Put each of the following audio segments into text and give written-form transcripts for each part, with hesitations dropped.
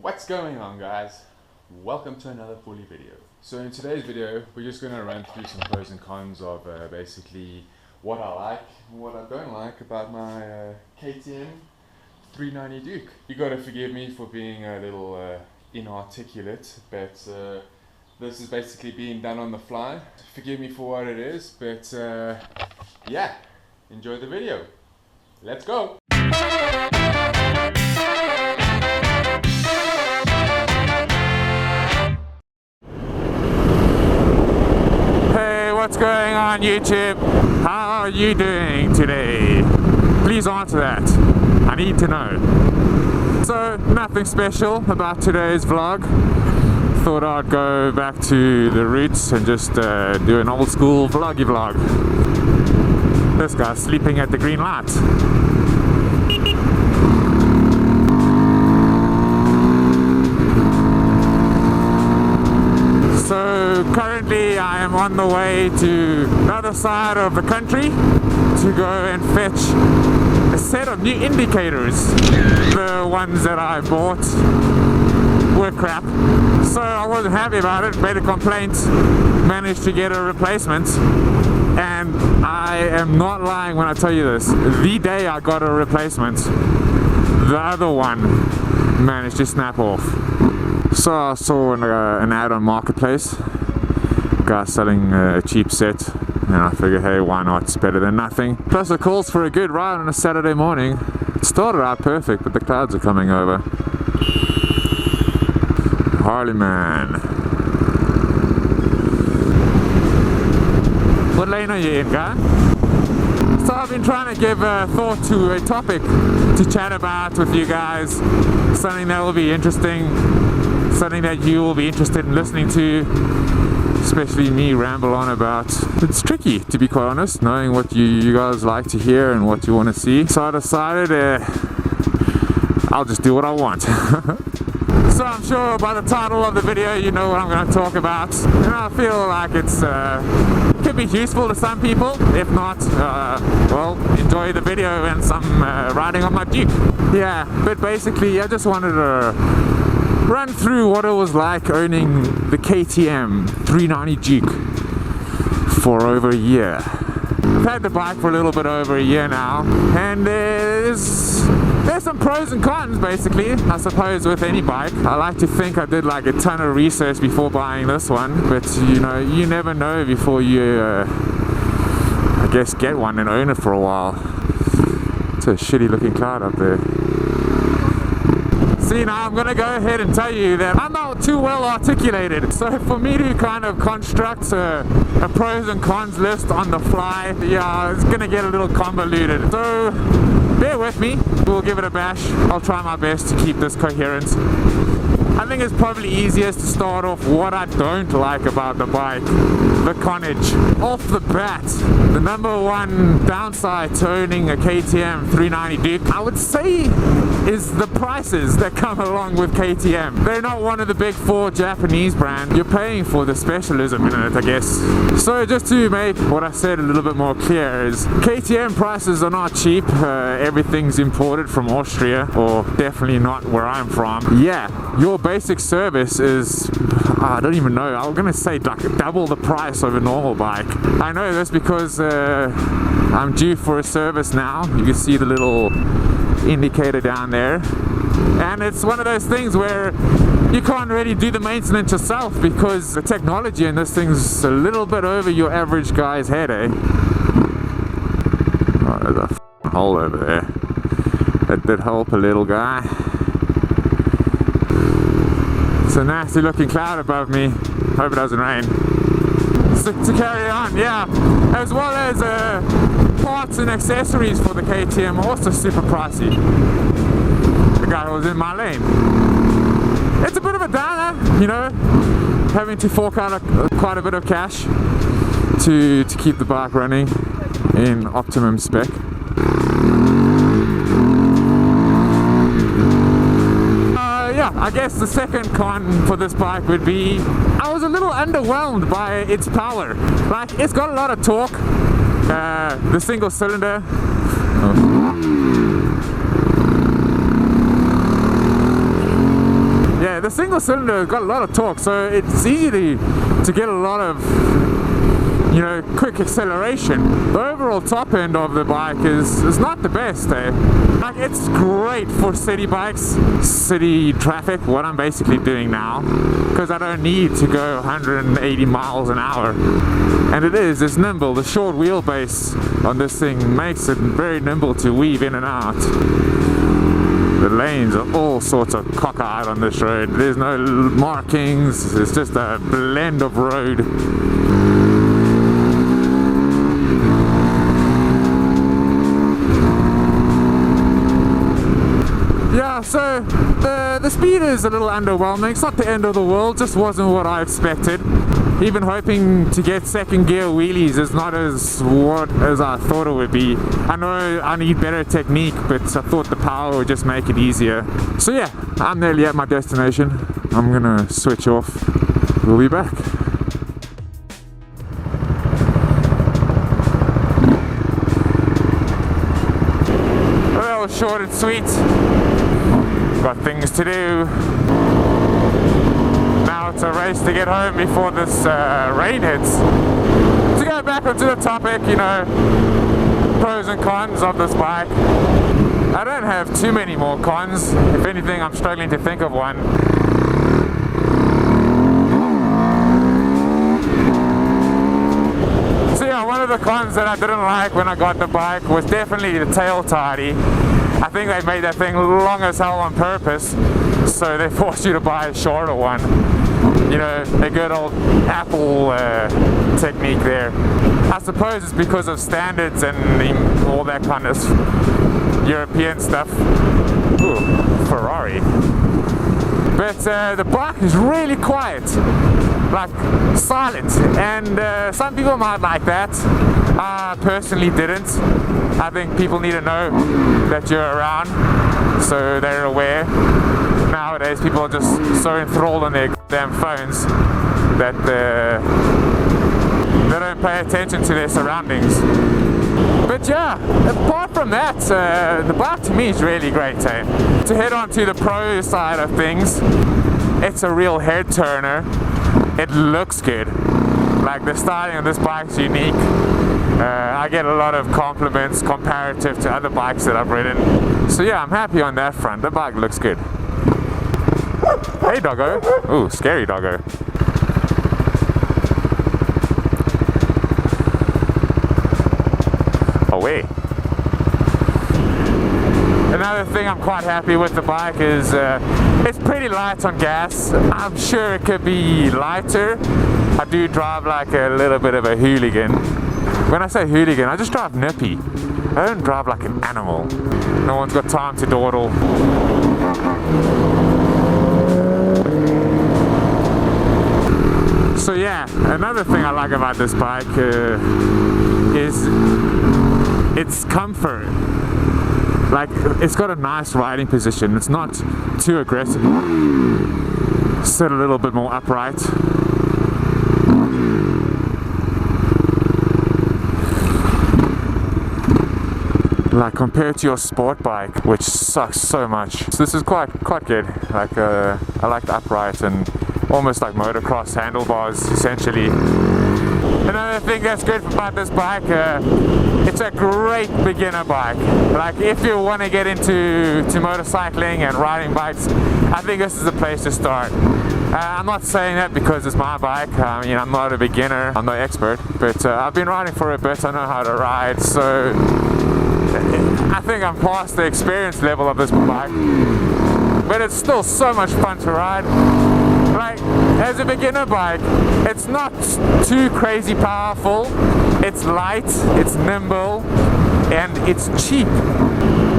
What's going on, guys? Welcome to another fully video. So in today's video we're just going to run through some pros and cons of basically what I like and what I don't like about my KTM 390 Duke. You got to forgive me for being a little inarticulate, but this is basically being done on the fly. Forgive me for what it is, but yeah, enjoy the video. Let's go! What's going on, YouTube? How are you doing today? Please answer that. I need to know. So, nothing special about today's vlog. Thought I'd go back to the roots and just do an old school vloggy vlog. This guy's sleeping at the green light. So currently I am on the way to the other side of the country to go and fetch a set of new indicators. The ones that I bought were crap, so I wasn't happy about it, made a complaint, managed to get a replacement, and I am not lying when I tell you this. The day I got a replacement, the other one managed to snap off. So I saw an ad on Marketplace, guy selling a cheap set, and I figured, hey, why not? It's better than nothing. Plus it calls for a good ride on a Saturday morning. It started out perfect, but the clouds are coming over. Harley man. What lane are you in, guy? So I've been trying to give thought to a topic to chat about with you guys, something that will be interesting, something that you will be interested in listening to, especially me ramble on about. It's tricky, to be quite honest, knowing what you guys like to hear and what you want to see. So I decided I'll just do what I want. So I'm sure by the title of the video you know what I'm going to talk about, and I feel like it's could be useful to some people. If not, well, enjoy the video and some riding on my Duke. Yeah, but basically I just wanted to run through what it was like owning the KTM 390 Duke for over a year. I've had the bike for a little bit over a year now, and there's some pros and cons basically, I suppose, with any bike. I like to think I did like a ton of research before buying this one, but you know, you never know before you I guess get one and own it for a while. It's a shitty looking cloud up there. See, now I'm gonna go ahead and tell you that I'm not too well articulated, so for me to kind of construct a pros and cons list on the fly, yeah, it's gonna get a little convoluted. So bear with me, we'll give it a bash. I'll try my best to keep this coherent. I think it's probably easiest to start off what I don't like about the bike, the connage. Off the bat, the number one downside to owning a KTM 390 Duke, I would say, is the prices that come along with KTM. They're not one of the big four Japanese brands. You're paying for the specialism in it, I guess. So just to make what I said a little bit more clear is KTM prices are not cheap. Everything's imported from Austria, or definitely not where I'm from. Yeah, your basic service is, I don't even know, I'm gonna say like double the price of a normal bike. I know this because I'm due for a service now. You can see the little indicator down there, and it's one of those things where you can't really do the maintenance yourself because the technology in this thing's a little bit over your average guy's head, eh? Oh, there's a hole over there. That did help a little guy. It's a nasty looking cloud above me. Hope it doesn't rain. So to carry on, yeah, as well as parts and accessories for the KTM are also super pricey. The guy was in my lane. It's a bit of a downer, you know, having to fork out quite a bit of cash to keep the bike running in optimum spec. Yeah, I guess the second con for this bike would be I was a little underwhelmed by its power. Like, it's got a lot of torque. The single cylinder. the single cylinder got a lot of torque, so it's easy to get a lot of, you know, quick acceleration. The overall top end of the bike is not the best, eh? Like, it's great for city bikes, city traffic, what I'm basically doing now, because I don't need to go 180 miles an hour. And it's nimble. The short wheelbase on this thing makes it very nimble to weave in and out. The lanes are all sorts of cockeyed on this road. There's no markings, it's just a blend of road. Yeah, so the speed is a little underwhelming. It's not the end of the world, just wasn't what I expected. Even hoping to get second gear wheelies is not as I thought it would be. I know I need better technique, but I thought the power would just make it easier. So yeah, I'm nearly at my destination. I'm gonna switch off. We'll be back. Well, short and sweet. Got things to do. Now it's a race to get home before this rain hits. To go back onto the topic, you know, pros and cons of this bike. I don't have too many more cons. If anything, I'm struggling to think of one. So yeah, one of the cons that I didn't like when I got the bike was definitely the tail tidy. I think they made that thing long as hell on purpose, so they forced you to buy a shorter one. You know, a good old Apple technique there. I suppose it's because of standards and all that kind of European stuff. Ooh, Ferrari. But the bike is really quiet, like silent, and some people might like that. I personally didn't. I think people need to know that you're around, so they're aware. Nowadays people are just so enthralled on their damn phones that they don't pay attention to their surroundings. But yeah, apart from that, the bike to me is really great, eh? To head on to the pro side of things, it's a real head turner. It looks good. Like, the styling of this bike's unique. I get a lot of compliments comparative to other bikes that I've ridden. So yeah, I'm happy on that front. The bike looks good. Hey doggo. Ooh, scary doggo. Away. Another thing I'm quite happy with the bike is it's pretty light on gas. I'm sure it could be lighter. I do drive like a little bit of a hooligan. When I say hooligan, I just drive nippy. I don't drive like an animal. No one's got time to dawdle. So yeah, another thing I like about this bike is its comfort. Like, it's got a nice riding position. It's not too aggressive. Sit a little bit more upright. Like, compared to your sport bike, which sucks so much. So this is quite good. Like, I like the upright and almost like motocross handlebars, essentially. Another thing that's good about this bike, it's a great beginner bike. Like, if you want to get into motorcycling and riding bikes, I think this is the place to start. I'm not saying that because it's my bike. I mean, I'm not a beginner, I'm no expert, but I've been riding for a bit, I know how to ride, so I think I'm past the experience level of this bike. But it's still so much fun to ride. Like, as a beginner bike, it's not too crazy powerful, it's light, it's nimble, and it's cheap.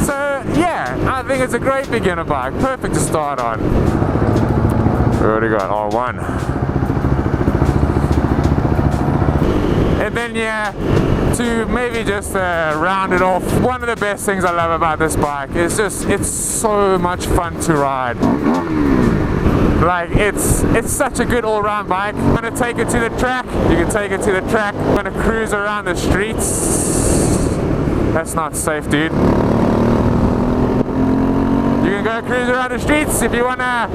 So yeah, I think it's a great beginner bike, perfect to start on. We already got R1. And then yeah, to maybe just round it off, one of the best things I love about this bike is just, it's so much fun to ride. Like, it's such a good all-round bike. I'm gonna take it to the track, you can take it to the track. I'm gonna cruise around the streets. That's not safe, dude. You can go cruise around the streets. If you want to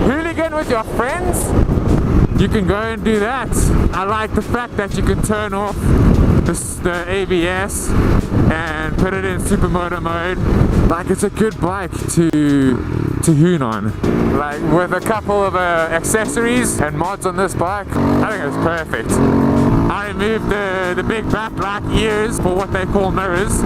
hooligan with your friends, you can go and do that. I like the fact that you can turn off the ABS and put it in supermoto mode. Like, it's a good bike to hoon on. Like, with a couple of accessories and mods on this bike, I think it's perfect. I removed the big backlight ears for what they call mirrors,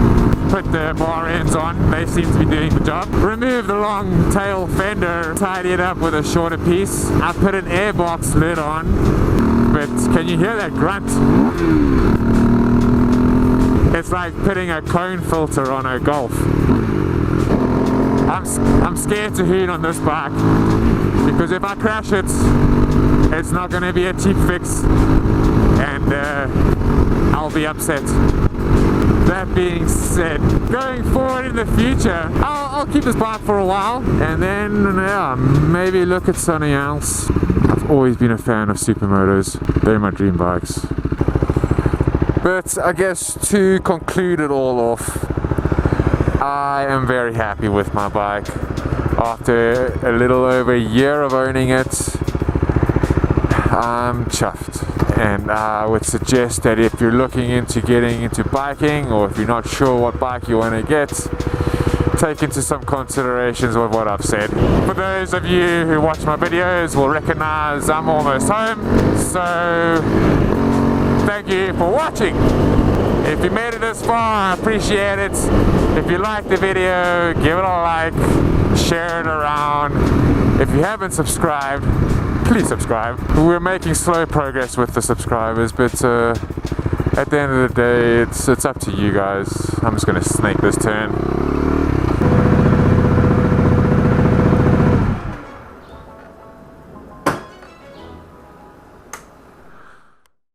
put the bar ends on, they seem to be doing the job. Remove the long tail fender, tidy it up with a shorter piece. I put an airbox lid on, but can you hear that grunt? It's like putting a cone filter on a Golf. I'm scared to hoon on this bike, because if I crash it, it's not going to be a cheap fix, and I'll be upset. That being said, going forward in the future, I'll keep this bike for a while, and then maybe look at something else. I've always been a fan of supermotos. They're my dream bikes. But I guess to conclude it all off, I am very happy with my bike. After a little over a year of owning it, I'm chuffed. And I would suggest that if you're looking into getting into biking, or if you're not sure what bike you want to get, take into some considerations of what I've said. For those of you who watch my videos will recognize I'm almost home, so thank you for watching. If you made it this far, I appreciate it. If you liked the video, give it a like, share it around. If you haven't subscribed, please subscribe. We're making slow progress with the subscribers, but at the end of the day, it's up to you guys. I'm just gonna snake this turn.